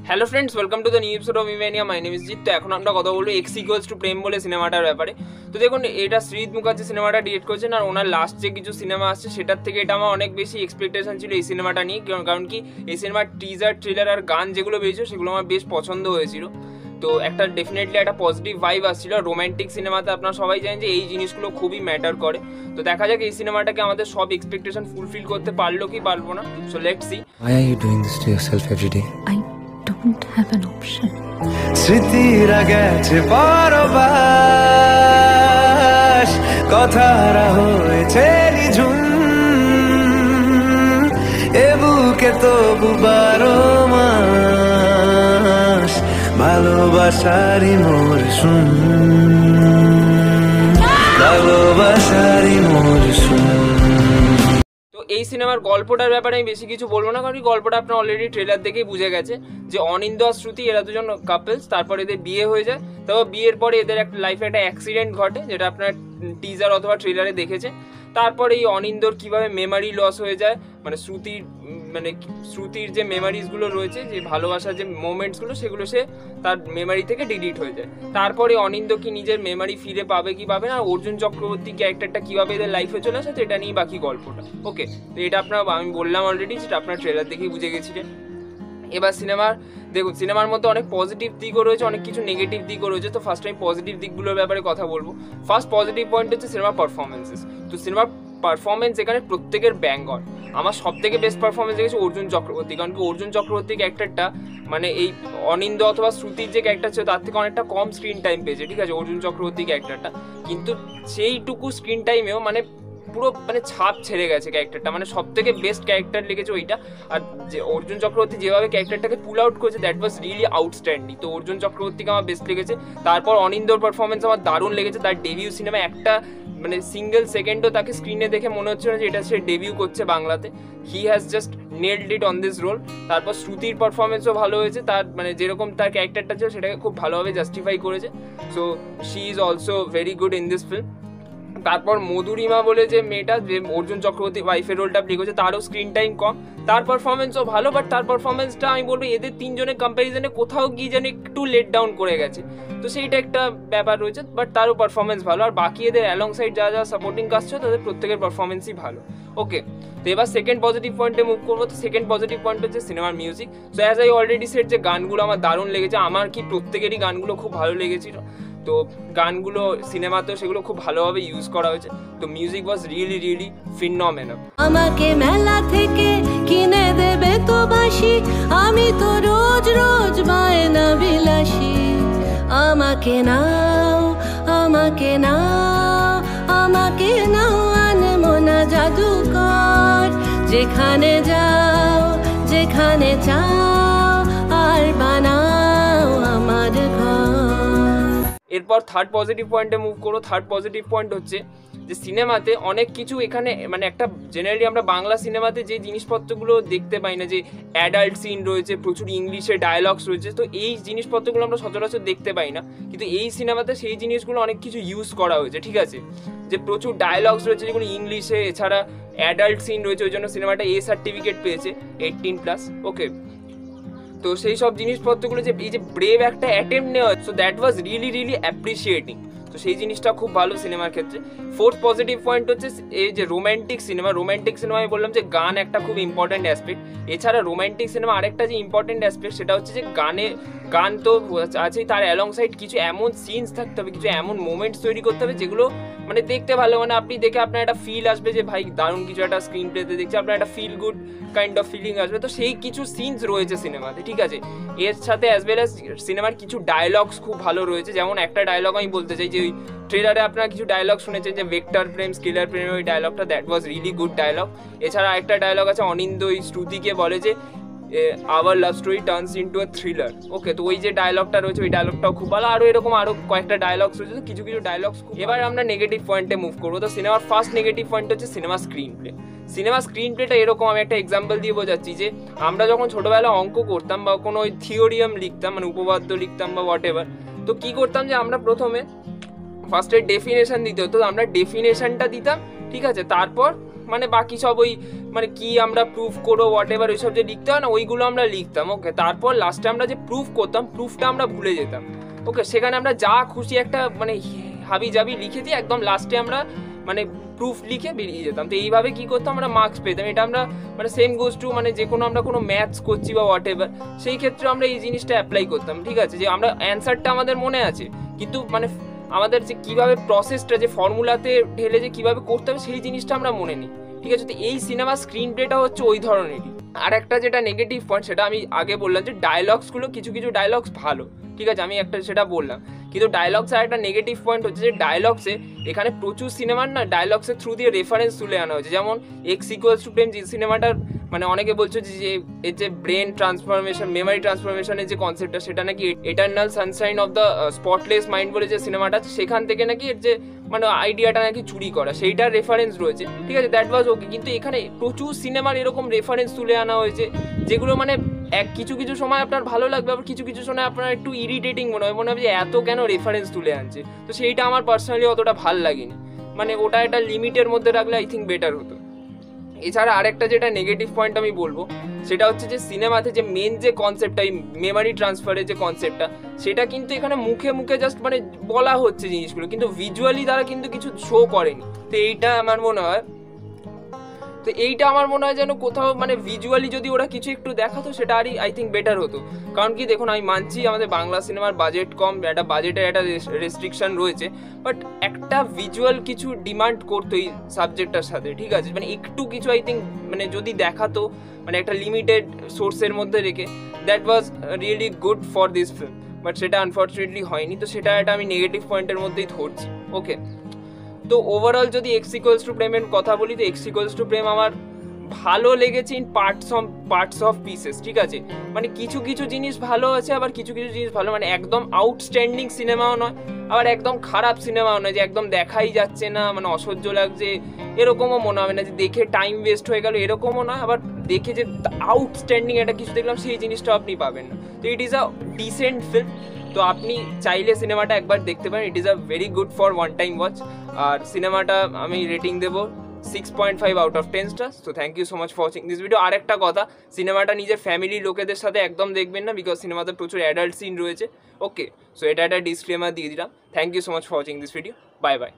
Hello friends, welcome to the new episode of ইভেনিয়া। My name is Jeet. তো এখন আমরা কথা বলবো এক্স ইকুয়ালস টু প্রেম বলে সিনেমাটার ব্যাপারে। তো দেখুন, এটা সৃজিত মুখার্জি সিনেমাটা ডিরেক্ট করেছেন, আর ওনার লাস্ট যে কিছু সিনেমা আসছে সেটার থেকে এটা আমার অনেক বেশি এক্সপেকটেশন ছিল এই সিনেমাটা নিয়ে। কারণ কি, এই সিনেমার টিজার, ট্রেলার আর গান যেগুলো বেরিয়েছে সেগুলো আমার বেশ পছন্দ হয়েছিল। তো একটা ডেফিনেটলি একটা পজিটিভ ভাইব আসছিল। রোম্যান্টিক সিনেমাতে আপনারা সবাই জানেন যে এই জিনিসগুলো খুবই ম্যাটার করে। তো দেখা যাক এই সিনেমাটাকে আমাদের সব এক্সপেকটেশন ফুলফিল করতে পারলো কি পারবো না। So let's see. Why are you doing this to yourself every day? I don't have an option. স্মৃতিরা গেছে পরবাস, কথারা হয়েছে নিঝুম, এ বুকে তবু 12 মাস ভালোবাসারই মরশুম, ভালোবাসারই মরশুম। তো এই সিনেমার গল্পটার ব্যাপারে আমি বেশি কিছু বলবো না, কারণ গল্পটা আপনার অলরেডি ট্রেলার দেখেই বুঝে গেছে যে অনিন্দ আর শ্রুতি এরা দুজন কাপলস, তারপর এদের বিয়ে হয়ে যায়। তারপর বিয়ের পরে এদের একটা লাইফে একটা অ্যাক্সিডেন্ট ঘটে, যেটা আপনার টিজার অথবা ট্রেলারে দেখেছে। তারপরে এই অনিন্দর কীভাবে মেমারি লস হয়ে যায়, মানে শ্রুতির যে মেমারিজগুলো রয়েছে, যে ভালোবাসার যে মোমেন্টসগুলো, সেগুলো সে তার মেমারি থেকে ডিলিট হয়ে যায়। তারপরে অনিন্দ কি নিজের মেমারি ফিরে পাবে কি পাবে না, অর্জুন চক্রবর্তী ক্যারেক্টারটা কীভাবে এদের লাইফে চলে আসে, তো এটা নিয়ে বাকি গল্পটা। ওকে, তো এটা আমি বললাম অলরেডি, সেটা আপনার ট্রেলার দেখেই বুঝে গেছিলেন। এবার দেখুন, সিনেমার মধ্যে অনেক পজিটিভ দিকও রয়েছে, অনেক কিছু নেগেটিভ দিকও রয়েছে। তো ফার্স্ট আমি পজিটিভ দিকগুলোর ব্যাপারে কথা বলবো। ফার্স্ট পজিটিভ পয়েন্ট হচ্ছে সিনেমার পারফরমেন্সেস। তো সিনেমার পারফরমেন্স এখানে প্রত্যেকের ব্যাঙ্গর। আমার সব থেকে বেস্ট পারফরমেন্স দেখেছি অর্জুন চক্রবর্তী, কারণ কি অর্জুন চক্রবর্তী ক্যারেক্টারটা মানে এই অনিন্দ অথবা শ্রুতির যে ক্যারেক্টার ছিল তার থেকে অনেকটা কম স্ক্রিন টাইম পেয়েছে, ঠিক আছে, অর্জুন চক্রবর্তী ক্যারেক্টারটা। কিন্তু সেইটুকু স্ক্রিন টাইমেও পুরো ছাপ ছেড়ে গেছে ক্যারেক্টারটা, সব থেকে বেস্ট ক্যারেক্টার লেগেছে ওইটা। আর যে অর্জুন চক্রবর্তী যেভাবে ক্যারেক্টারটাকে পুল আউট করেছে, দ্যাট ওয়াজ রিয়েলি আউটস্ট্যান্ডিং। তো অর্জুন চক্রবর্তীকে আমার বেস্ট লেগেছে। তারপর অনিন্দর পারফরমেন্স আমার দারুণ লেগেছে। তার ডেবিউ সিনেমা একটা সিঙ্গেল সেকেন্ডও তাকে স্ক্রিনে দেখে মনে হচ্ছে না যে এটা সে ডেবিউ করছে বাংলাতে। He has just nailed it on this role. তারপর শ্রুতির পারফরমেন্সও ভালো হয়েছে, তার যেরকম তার ক্যারেক্টারটা ছিল সেটাকে খুব ভালোভাবে জাস্টিফাই করেছে। So she is also very good in this film. তারপর মধুরিমা বলে যে মেয়েটা, যে অর্জুন চক্রবর্তী ওয়াইফের রোলটা প্লে করছে, তারও স্ক্রিন টাইম কম, তার পারফরমেন্সও ভালো। বাট তার পারফরমেন্সটা আমি বলবো এদের তিনজনের কম্প্যারিজনে কোথাও গিয়ে যেন একটু লেট ডাউন করে গেছে। তো সেইটা একটা ব্যাপার রয়েছে, বাট তারও পারফরমেন্স ভালো। আর বাকি এদের অ্যালং সাইড যা সাপোর্টিং কাজ ছিল তাদের প্রত্যেকের পারফরমেন্সই ভালো। ওকে, তো এবার সেকেন্ড পজিটিভ পয়েন্টে মুভ করবো। তো সেকেন্ড পজিটিভ পয়েন্ট হচ্ছে সিনেমার music. So as I already said যে গানগুলো আমার দারুণ লেগেছে। আমার কি প্রত্যেকেরই গানগুলো খুব ভালো লেগেছিল। তো গানগুলো সিনেমাতেও সেগুলো খুব ভালোভাবে ইউজ করা হয়েছে। তো মিউজিক ওয়াজ রিয়েলি রিয়েলি ফিনোমেনাল। আমাকে মেলা থেকে কিনে দেবে তো বাঁশি, আমি তো রোজ রোজ বায়না বিলাসী। আমাকে নাও, আমাকে নাও, আমাকে নাও আনমনা জাদুকর, যেখানে যাও যেখানে চাও আর বানাও আমার ঘর। এরপর থার্ড পজিটিভ পয়েন্টে মুভ করো। থার্ড পজিটিভ পয়েন্ট হচ্ছে যে সিনেমাতে অনেক কিছু এখানে একটা জেনারেলি আমরা বাংলা সিনেমাতে যে জিনিসপত্রগুলো দেখতে পাই না, যে অ্যাডাল্ট সিন রয়েছে, প্রচুর ইংলিশে ডায়লগস রয়েছে, তো এই জিনিসপত্রগুলো আমরা সচরাচর দেখতে পাই না। কিন্তু এই সিনেমাতে সেই জিনিসগুলো অনেক কিছু ইউজ করা হয়েছে, ঠিক আছে, যে প্রচুর ডায়লগস রয়েছে যেগুলো ইংলিশে, এছাড়া অ্যাডাল্ট সিন রয়েছে, ওই জন্য সিনেমাটা A সার্টিফিকেট পেয়েছে 18+। ওকে, তো সেই সব জিনিসপত্রগুলো যে এই যে ব্রেভ একটা অ্যাটেম্প নেওয়া, so that was really really appreciating. তো সেই জিনিসটা খুব ভালো সিনেমার ক্ষেত্রে। ফোর্থ পজিটিভ পয়েন্ট হচ্ছে এই যে রোম্যান্টিক সিনেমায় বললাম যে গান একটা খুব ইম্পর্টেন্ট অ্যাসপেক্ট। এছাড়া রোম্যান্টিক সিনেমা আরেকটা যে ইম্পর্টেন্ট অ্যাসপেক্ট সেটা হচ্ছে যে গান তো আছেই, তার অ্যালং সাইড কিছু এমন সিনস থাকতে হবে, কিছু এমন মোমেন্টস তৈরি করতে হবে যেগুলো দেখতে ভালো, আপনি দেখে আপনার একটা ফিল আসবে যে ভাই দারুণ কিছু একটা স্ক্রিন প্লেতে দেখছি, আপনার একটা feel good kind of feeling আসবে। তো সেই কিছু সিনস রয়েছে সিনেমাতে, ঠিক আছে। এর সাথে অ্যাজ ওয়েল অ্যাজ সিনেমার কিছু ডায়লগস খুব ভালো রয়েছে। যেমন একটা ডায়লগ আমি বলতে চাই, যে ওই ট্রেলারে আপনারা কিছু ডায়লগ শুনেছেন যে ভেক্টর প্রেম স্কেলার প্রেম, ওই ডায়লগটা, that was really good dialogue. এছাড়া একটা ডায়লগ আছে, অনিন্দ ওই শ্রুতিকে বলে যে our love story turns into a thriller. Okay, তো ওই যে ডায়লগটা রয়েছে ওই ডায়লগটাও খুব ভালো। আরও কয়েকটা ডায়লগস রয়েছে, তো কিছু ডায়লগস। এবার আমরা নেগেটিভ পয়েন্টে মুভ করবো। তো সিনেমার ফার্স্ট নেগেটিভ পয়েন্ট হচ্ছে সিনেমা স্ক্রিন প্লে। সিনেমা স্ক্রিন প্লেটা এরকম, আমি একটা এক্সাম্পল দিয়ে বোঝাচ্ছি, যে আমরা যখন ছোটোবেলা অঙ্ক করতাম বা কোনো ওই থিওরিয়াম লিখতাম, উপপাদ্য লিখতাম বা হোয়াট এভার, তো কী করতাম যে আমরা প্রথমে ফার্স্টে ডেফিনেশন দিতে হতো, আমরা ডেফিনেশনটা দিতাম, ঠিক আছে, তারপর মানে বাকি সব ওই মানে কি আমরা প্রুফ করো হোয়াট এভার ওইসব যে লিখতে হয় না, ওইগুলো আমরা লিখতাম। ওকে, তারপর লাস্টে আমরা যে প্রুফ করতাম, প্রুফটা আমরা ভুলে যেতাম। ওকে, সেখানে আমরা যা খুশি একটা মানে হাবি জাবি লিখে দিয়ে একদম লাস্টে আমরা মানে প্রুফ লিখে বেরিয়ে যেতাম। তো এইভাবে কি করতাম, আমরা মার্কস পেতাম। এটা আমরা মানে সেম গোজ টু মানে যে কোনো আমরা কোনো ম্যাথস করছি বা হোয়াট এভার, সেই ক্ষেত্রে আমরা এই জিনিসটা অ্যাপ্লাই করতাম। ঠিক আছে, যে আমরা অ্যান্সারটা আমাদের মনে আছে, কিন্তু মানে আমাদের যে কীভাবে প্রসেসটা যে ফর্মুলাতে ঢেলে যে কীভাবে করতে হবে সেই জিনিসটা আমরা মনে নিই। ঠিক আছে, তো এই সিনেমার স্ক্রিন প্লেটা হচ্ছে ওই ধরনেরই। আর একটা যেটা নেগেটিভ পয়েন্ট, সেটা আমি আগে বললাম যে ডায়লগসগুলো কিছু কিছু ডায়লগস ভালো, ঠিক আছে, আমি একটা সেটা বললাম। কিন্তু ডায়লগসের একটা নেগেটিভ পয়েন্ট হচ্ছে যে ডায়লগসে এখানে প্রচুর সিনেমার না ডায়লগসের থ্রু দিয়ে রেফারেন্স তুলে আনা হয়েছে। যেমন এক্স ইকুয়ালস টু প্রেম, যে সিনেমাটার মানে অনেকে বলছে যে এর যে ব্রেন ট্রান্সফরমেশন, মেমোরি ট্রান্সফরমেশনের যে কনসেপ্টটা, সেটা নাকি eternal Sunshine of the spotless mind বলে যে সিনেমাটা আছে, সেখান থেকে নাকি এর যে মানে আইডিয়াটা নাকি চুরি করা, সেইটার রেফারেন্স রয়েছে। ঠিক আছে, দ্যাট ওয়াজ ওকে। কিন্তু এখানে প্রচুর সিনেমার এরকম রেফারেন্স তুলে আনা হয়েছে, যেগুলো মানে কিছু কিছু সময় আপনার ভালো লাগবে, আবার কিছু কিছু সময় আপনার একটু ইরিটেটিং মনে হবে যে এত কেন রেফারেন্স তুলে আনছে। তো সেইটা আমার পার্সোনালি অতটা ভাল লাগেনি, মানে ওটা একটা লিমিটের মধ্যে রাখলে আই থিঙ্ক বেটার হতো। এছাড়া আরেকটা যেটা নেগেটিভ পয়েন্ট আমি বলবো, সেটা হচ্ছে যে সিনেমাতে যে মেন যে কনসেপ্টটা, এই মেমোরি ট্রান্সফারের যে কনসেপ্টটা, সেটা কিন্তু এখানে মুখে মুখে জাস্ট মানে বলা হচ্ছে জিনিসগুলো, কিন্তু ভিজুয়ালি তারা কিন্তু কিছু শো করেনি। তো এইটা আমার মনে হয় যেন কোথাও মানে ভিজুয়ালি যদি ওরা কিছু একটু দেখাতো, সেটা আরই আই থিঙ্ক বেটার হতো। কারণ কি দেখুন, আমি মানছি আমাদের বাংলা সিনেমার বাজেট কম, একটা বাজেটের একটা রেস্ট্রিকশন রয়েছে, বাট একটা ভিজুয়াল কিছু ডিমান্ড করতো এই সাবজেক্টটার সাথে। ঠিক আছে, মানে একটু কিছু আই থিঙ্ক মানে যদি দেখাতো, মানে একটা লিমিটেড সোর্সের মধ্যে রেখে, that was really good for this film. But সেটা আনফর্চুনেটলি হয়নি, তো সেটা একটা আমি নেগেটিভ পয়েন্টের মধ্যেই ধরছি। ওকে, তো ওভারঅল যদি এক্স ইকুয়ালস টু প্রেমের কথা বলি, তো এক্স ইকুয়ালস টু প্রেম আমার ভালো লেগেছে ইন পার্টস অফ পিসেস। ঠিক আছে, মানে কিছু কিছু জিনিস ভালো আছে, আবার কিছু কিছু জিনিস ভালো, মানে একদম আউটস্ট্যান্ডিং সিনেমাও নয়, আবার একদম খারাপ সিনেমাও নয় যে একদম দেখাই যাচ্ছে না, মানে অসহ্য লাগছে এরকমও মনে হবে না, যে দেখে টাইম ওয়েস্ট হয়ে গেল এরকমও নয়, আবার দেখে যে আউটস্ট্যান্ডিং একটা কিছু দেখলাম সেই জিনিসটাও আপনি পাবেন না। তো it is a decent film, তো আপনি চাইলে সিনেমাটা একবার দেখতে পারেন। It is a very good for one time watch. আর সিনেমাটা আমি রেটিং দেবো 6.5 আউট অফ 10 স্টার্স। তো thank you so much for watching this video. আর একটা কথা, সিনেমাটা নিজের ফ্যামিলি লোকেদের সাথে একদম দেখবেন না, বিকজ সিনেমাতে প্রচুর অ্যাডাল্ট সিন রয়েছে। ওকে, সো এটা একটা ডিসক্লেমার দিয়ে দিলাম। Thank you so much for watching this video. Bye by.